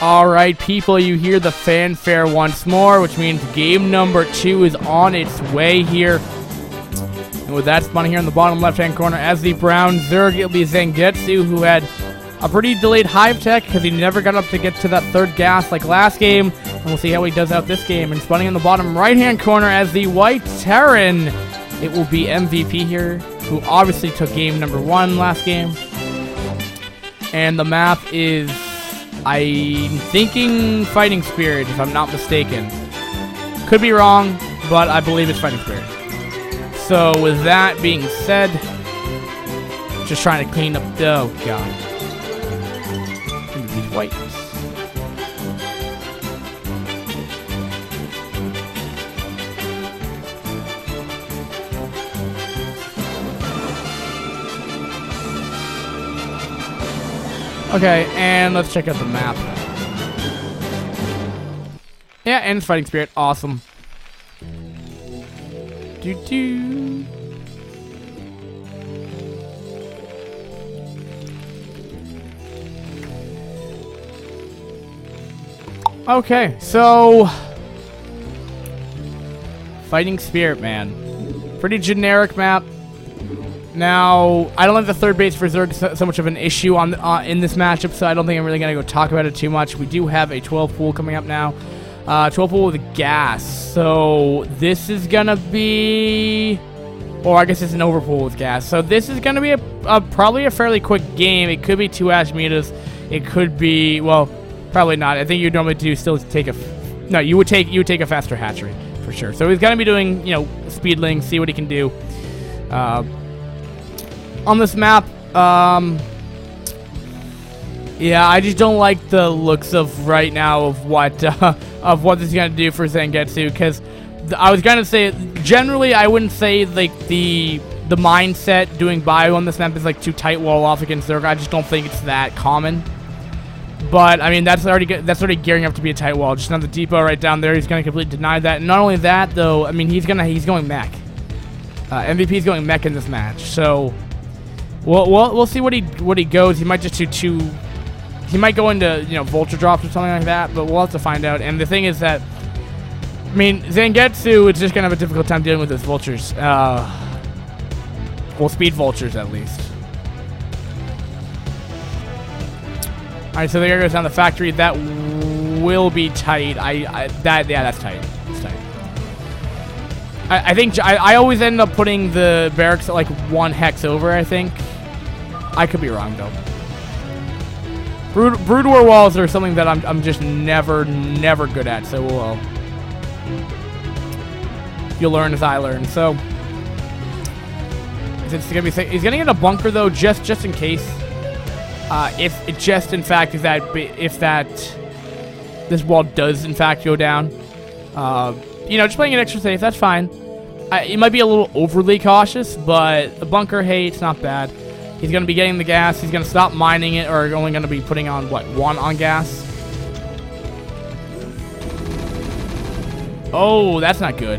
Alright, people, you hear the fanfare once more, which means game number 2 is on its way here. And with that spawning here in the bottom left-hand corner as the brown Zerg, it'll be Zangetsu, who had a pretty delayed hive tech because he never got up to get to that third gas like last game. And we'll see how he does out this game. And spawning in the bottom right-hand corner as the white Terran, it will be MVP here, who obviously took game number 1 last game. And the map is, I'm thinking, Fighting Spirit, if I'm not mistaken. Could be wrong, but I believe it's Fighting Spirit. So with that being said, just trying to clean up. Oh god, these whites. Okay, and let's check out the map. Yeah, and it's Fighting Spirit. Awesome. Doo-doo. Okay, so Fighting Spirit, man. Pretty generic map. Now, I don't think the third base for Zerg is so much of an issue on in this matchup, so I don't think I'm really going to go talk about it too much. We do have a 12 pool coming up now. 12 pool with gas. So this is going to be... Or I guess it's an overpool with gas. So this is going to be probably a fairly quick game. It could be 2 Ash Mitas. It could be... Well, probably not. I think you'd normally still take a... No, you would take a faster hatchery, for sure. So he's going to be doing, you know, speedling, see what he can do. On this map, yeah, I just don't like the looks of right now of what this is gonna do for Zangetsu. Because I was gonna say, generally, I wouldn't say like the mindset doing bio on this map is like too tight wall off against Zerg. I just don't think it's that common. But I mean, that's already gearing up to be a tight wall. Just another depot right down there. He's gonna completely deny that. And not only that, though, I mean, he's going mech. MVP is going mech in this match, so. We'll see what he goes. He might just do 2. He might go into, you know, vulture drops or something like that, but we'll have to find out. And the thing is that, I mean, Zangetsu is just gonna have a difficult time dealing with those vultures. Well, speed vultures at least. All right, so the guy goes down the factory. That will be tight. Yeah, that's tight. It's tight. I think I always end up putting the barracks at like 1 hex over, I think. I could be wrong, though. Brood War walls are something that I'm just never good at, so you'll learn as I learn. So he's gonna get a bunker, though, just in case. If it just in fact if that this wall does in fact go down. You know, just playing it extra safe, that's fine. It might be a little overly cautious, but the bunker, hey, it's not bad. He's going to be getting the gas. He's going to stop mining it, or only going to be putting on, what, 1 on gas? Oh, that's not good.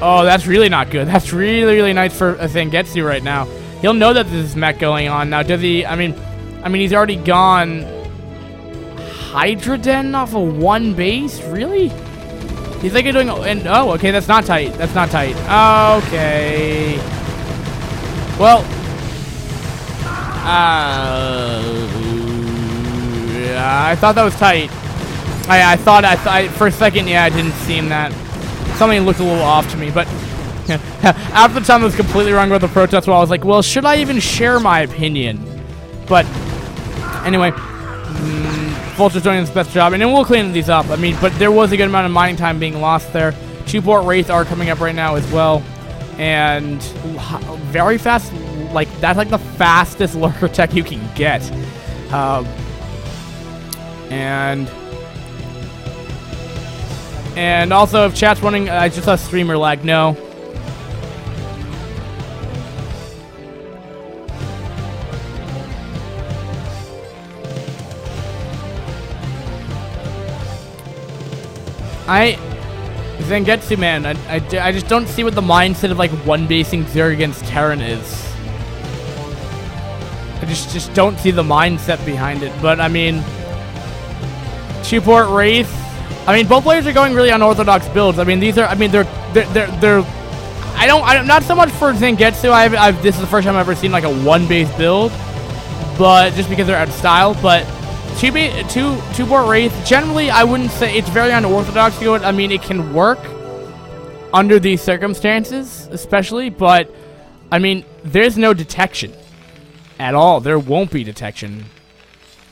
Oh, that's really not good. That's really nice for Zangetsu right now. He'll know that this is mech going on. Now, does he... I mean, he's already gone... Hydroden off of 1 base? Really? He's like doing, and oh, okay, that's not tight. That's not tight. Okay. Well, yeah, I thought that was tight. I thought for a second, yeah, it didn't seem that. Something looked a little off to me, but after the time I was completely wrong about the protest wall. I was like, well, should I even share my opinion? But anyway. Vulture's doing his best job, and then we'll clean these up. I mean, but there was a good amount of mining time being lost there. 2 port wraiths are coming up right now as well, and very fast. Like that's like the fastest lurker tech you can get. And also, if chat's running, I just saw streamer lag. No. Zangetsu, man, I just don't see what the mindset of like 1-basing Zerg against Terran is. I just don't see the mindset behind it. But I mean, 2-port Wraith. I mean, both players are going really unorthodox builds. I mean, these are. I mean, they're. I'm not so much for Zangetsu. This is the first time I've ever seen like a 1-base build, but just because they're out of style. But 2-port Wraith. Generally, I wouldn't say it's very unorthodox to go. I mean, it can work under these circumstances, especially. But I mean, there's no detection at all. There won't be detection.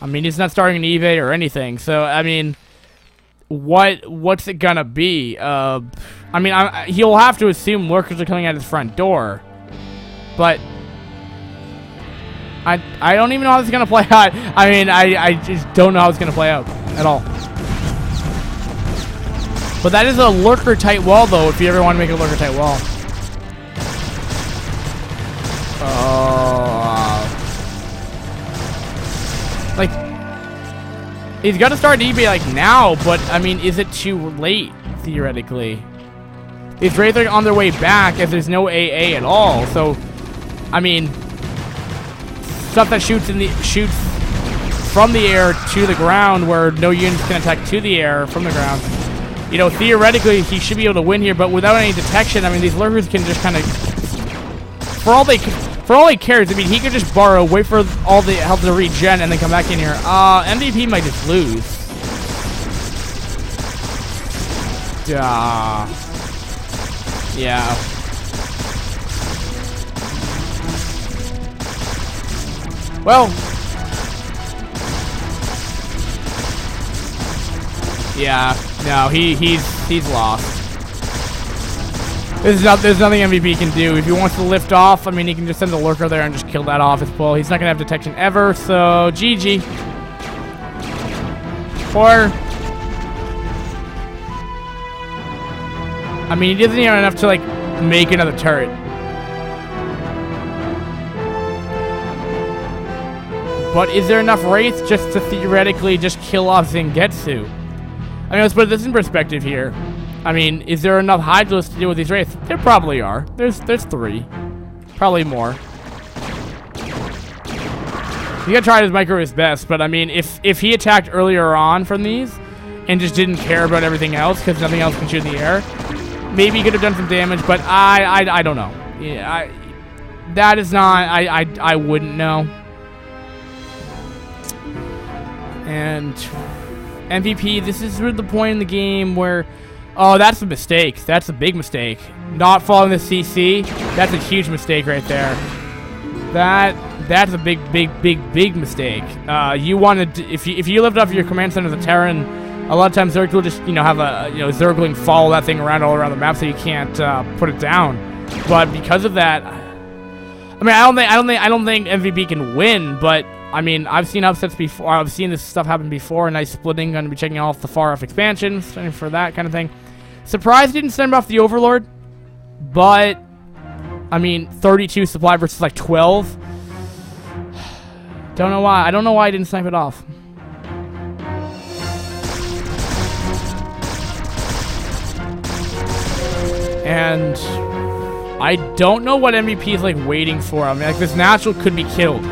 I mean, he's not starting an eBay or anything. So I mean. What's it gonna be? I mean, he'll have to assume lurkers are coming at his front door, but I don't even know how this is gonna play out. I mean, I just don't know how it's gonna play out at all. But that is a lurker tight wall, though. If you ever want to make a lurker tight wall. Like. He's got to start eBay like now, but I mean, is it too late theoretically? These Wraiths are on their way back as there's no AA at all. So, I mean, stuff that shoots from the air to the ground, where no units can attack to the air from the ground. You know, theoretically, he should be able to win here, but without any detection, I mean, these lurkers can just kind of, for all he cares, I mean, he could just borrow, wait for all the health to regen, and then come back in here. MVP might just lose. Yeah. Well. Yeah. No, he's lost. There's nothing MVP can do. If he wants to lift off, I mean, he can just send the lurker there and just kill that off his pull. He's not gonna have detection ever, so GG. Or, I mean, he doesn't even have enough to like make another turret. But is there enough Wraiths just to theoretically just kill off Zangetsu? I mean, let's put this in perspective here. I mean, is there enough Hydras to deal with these Wraiths? There probably are. There's 3. Probably more. He gotta try to micro his best, but I mean, if he attacked earlier on from these and just didn't care about everything else because nothing else can shoot in the air, maybe he could have done some damage, but I don't know. Yeah, that is not, I wouldn't know. And MVP, this is the point in the game where, oh, that's a mistake. That's a big mistake. Not following the CC, that's a huge mistake right there. That's a big mistake. You wanted to, if you lived off your command center as a Terran, a lot of times Zerg will just have a Zergling follow that thing around all around the map so you can't put it down. But because of that, I mean, I don't think MVP can win, but I mean, I've seen upsets before. I've seen this stuff happen before. Nice splitting. Going to be checking off the far off expansions and for that kind of thing. Surprised didn't send off the Overlord, but I mean, 32 supply versus like 12. Don't know why. I don't know why I didn't snipe it off. And I don't know what MVP is like waiting for. I mean, like this natural could be killed.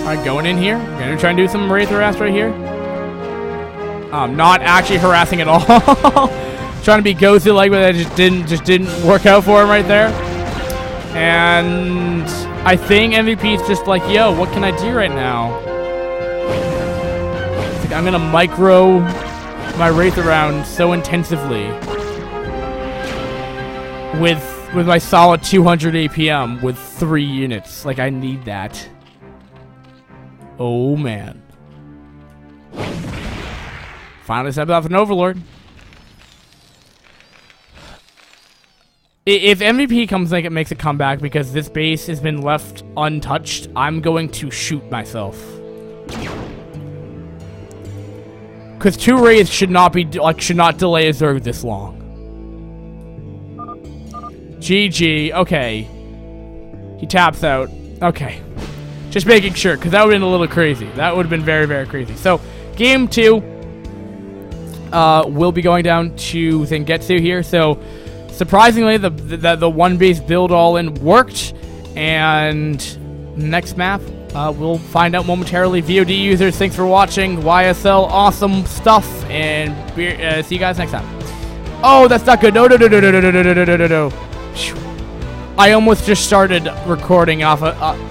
Alright, going in here. I'm gonna try and do some Wraith harass right here. Not actually harassing at all. Trying to be ghosted like, but that just didn't work out for him right there. And I think MVP is just like, yo, what can I do right now? It's like, I'm gonna micro my Wraith around so intensively with my solid 200 APM with 3 units. Like, I need that. Oh man. Finally stepped off an Overlord. If MVP comes like it makes a comeback because this base has been left untouched, I'm going to shoot myself. Because 2 Wraiths should not delay a Zerg this long. GG. Okay. He taps out. Okay. Just making sure, because that would have been a little crazy. That would have been very, very crazy. So, game 2 will be going down to Zangetsu here. So, surprisingly, the one base build all in worked, And next map, we'll find out momentarily. VOD users, thanks for watching. YSL, awesome stuff. And see you guys next time. Oh, that's not good. No. I almost just started recording off of...